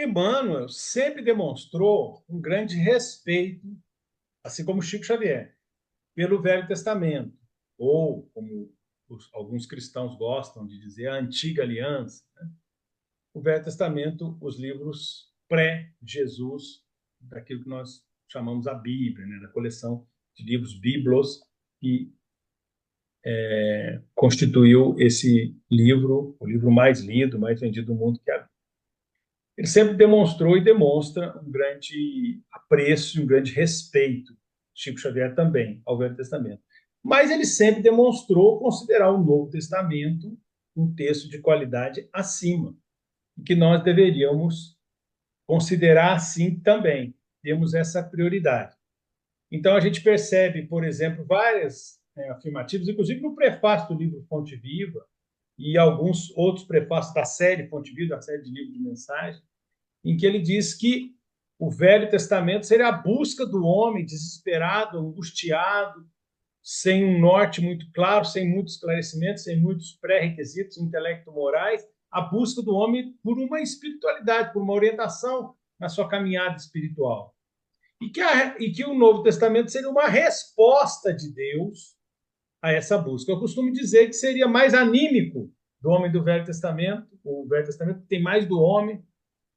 Emmanuel sempre demonstrou um grande respeito, assim como Chico Xavier, pelo Velho Testamento, ou, como alguns cristãos gostam de dizer, a Antiga Aliança. O Velho Testamento, os livros pré-Jesus, daquilo que nós chamamos a Bíblia, né? Da coleção de livros biblos, que constituiu esse livro, o livro mais lido, mais vendido do mundo, que é a Bíblia. Ele sempre demonstrou e demonstra um grande apreço e um grande respeito, Chico Xavier também, ao Velho Testamento. Mas ele sempre demonstrou considerar o Novo Testamento um texto de qualidade acima, e que nós deveríamos considerar assim também. Temos essa prioridade. Então, a gente percebe, por exemplo, várias afirmativas, inclusive no prefácio do livro Fonte Viva e alguns outros prefácios da série Fonte Viva, da série de livros de mensagem, em que ele diz que o Velho Testamento seria a busca do homem desesperado, angustiado, sem um norte muito claro, sem muitos esclarecimentos, sem muitos pré-requisitos intelecto-morais, a busca do homem por uma espiritualidade, por uma orientação na sua caminhada espiritual. E que o Novo Testamento seria uma resposta de Deus a essa busca. Eu costumo dizer que seria mais anímico do homem do Velho Testamento, o Velho Testamento tem mais do homem,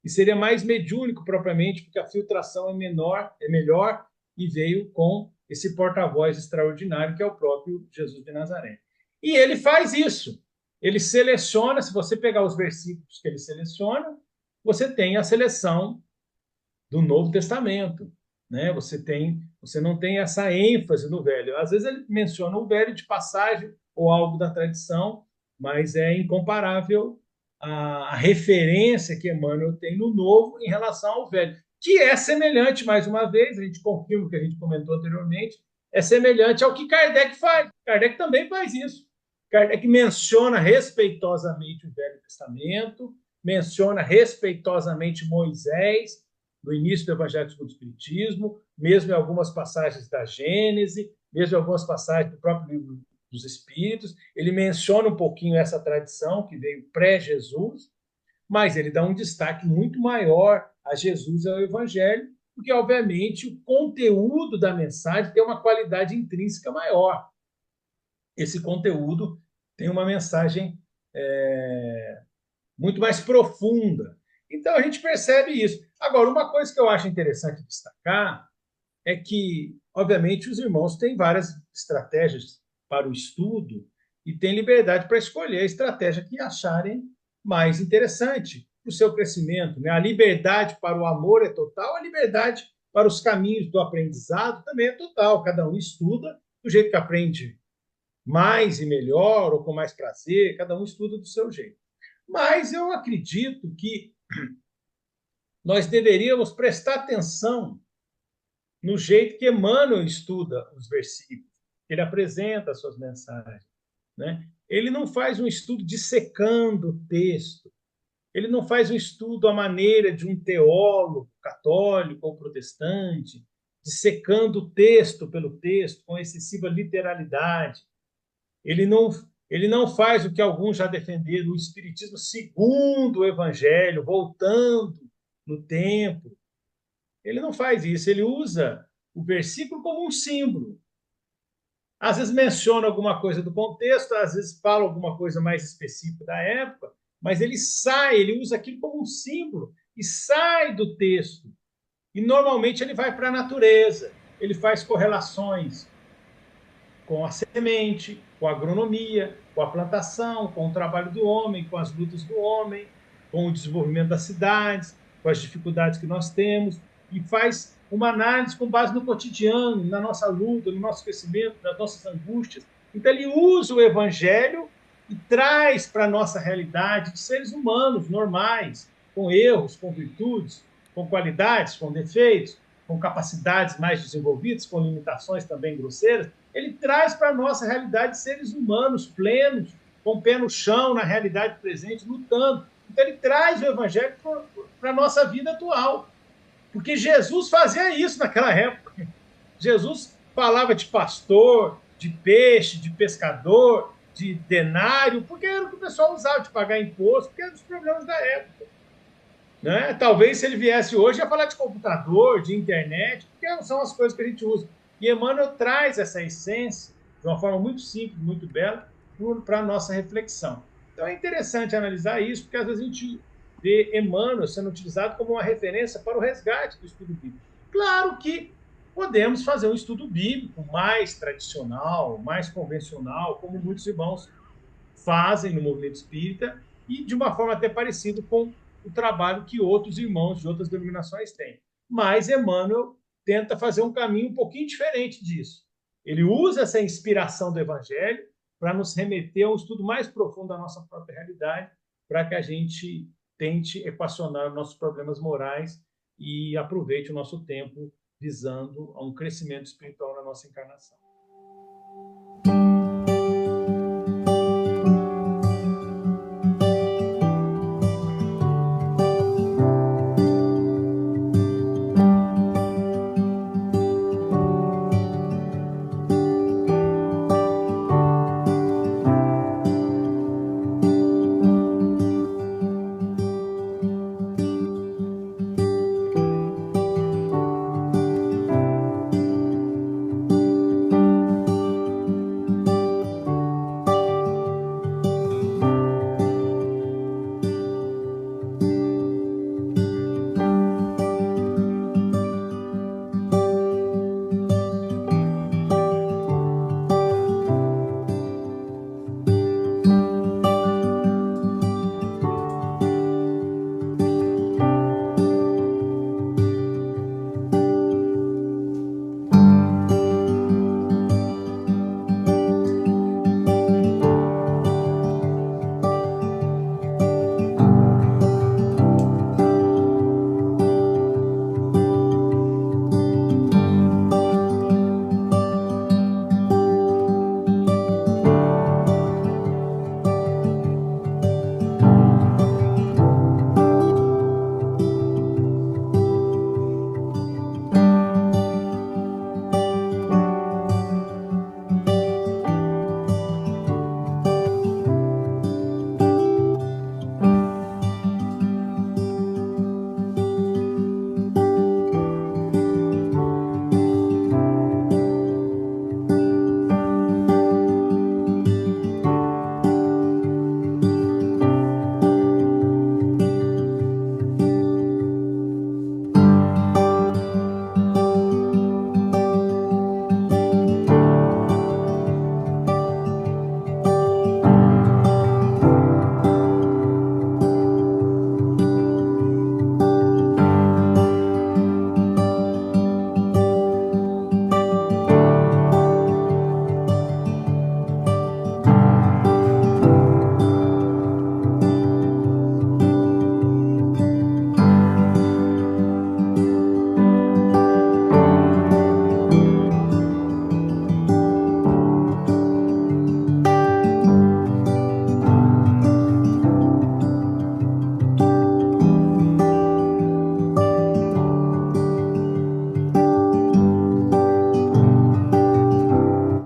e seria mais mediúnico propriamente, porque a filtração é menor, é melhor, e veio com esse porta-voz extraordinário que é o próprio Jesus de Nazaré. E ele faz isso. Ele seleciona, se você pegar os versículos que ele seleciona, você tem a seleção do Novo Testamento, né? Você não tem essa ênfase no velho. Às vezes ele menciona o velho de passagem ou algo da tradição, mas é incomparável a referência que Emmanuel tem no novo em relação ao velho, que é semelhante, mais uma vez, a gente confirma o que a gente comentou anteriormente, é semelhante ao que Kardec faz. Kardec também faz isso. Kardec menciona respeitosamente o Velho Testamento, menciona respeitosamente Moisés, no início do Evangelho segundo o Espiritismo, mesmo em algumas passagens da Gênese, mesmo em algumas passagens do próprio livro dos Espíritos. Ele menciona um pouquinho essa tradição que veio pré-Jesus, mas ele dá um destaque muito maior a Jesus e ao Evangelho, porque, obviamente, o conteúdo da mensagem tem uma qualidade intrínseca maior. Esse conteúdo tem uma mensagem muito mais profunda. Então, a gente percebe isso. Agora, uma coisa que eu acho interessante destacar é que, obviamente, os irmãos têm várias estratégias para o estudo e têm liberdade para escolher a estratégia que acharem mais interessante para o seu crescimento. Né? A liberdade para o amor é total, a liberdade para os caminhos do aprendizado também é total. Cada um estuda do jeito que aprende mais e melhor, ou com mais prazer, cada um estuda do seu jeito. Mas eu acredito que nós deveríamos prestar atenção no jeito que Emmanuel estuda os versículos, ele apresenta as suas mensagens. Né? Ele não faz um estudo dissecando o texto, ele não faz um estudo à maneira de um teólogo católico ou protestante, dissecando o texto pelo texto, com excessiva literalidade. Ele não, ele não faz o que alguns já defenderam, o espiritismo segundo o evangelho, voltando no tempo. Ele não faz isso, ele usa o versículo como um símbolo. Às vezes menciona alguma coisa do contexto, às vezes fala alguma coisa mais específica da época, mas ele usa aquilo como um símbolo e sai do texto. E normalmente ele vai para a natureza, ele faz correlações com a semente, com a agronomia, com a plantação, com o trabalho do homem, com as lutas do homem, com o desenvolvimento das cidades, com as dificuldades que nós temos, e faz uma análise com base no cotidiano, na nossa luta, no nosso crescimento, nas nossas angústias. Então ele usa o evangelho e traz para a nossa realidade de seres humanos normais, com erros, com virtudes, com qualidades, com defeitos, com capacidades mais desenvolvidas, com limitações também grosseiras, ele traz para a nossa realidade seres humanos plenos, com o pé no chão, na realidade presente, lutando. Então ele traz o evangelho para a nossa vida atual. Porque Jesus fazia isso naquela época. Jesus falava de pastor, de peixe, de pescador, de denário, porque era o que o pessoal usava de pagar imposto, porque eram os problemas da época. né? Talvez se ele viesse hoje ia falar de computador, de internet, porque são as coisas que a gente usa. E Emmanuel traz essa essência de uma forma muito simples, muito bela, para a nossa reflexão. Então é interessante analisar isso, porque às vezes a gente vê Emmanuel sendo utilizado como uma referência para o resgate do estudo bíblico. Claro que podemos fazer um estudo bíblico mais tradicional, mais convencional, como muitos irmãos fazem no movimento espírita, e de uma forma até parecida com o trabalho que outros irmãos de outras denominações têm. Mas Emmanuel tenta fazer um caminho um pouquinho diferente disso. Ele usa essa inspiração do Evangelho para nos remeter a um estudo mais profundo da nossa própria realidade, para que a gente tente equacionar nossos problemas morais e aproveite o nosso tempo visando a um crescimento espiritual na nossa encarnação.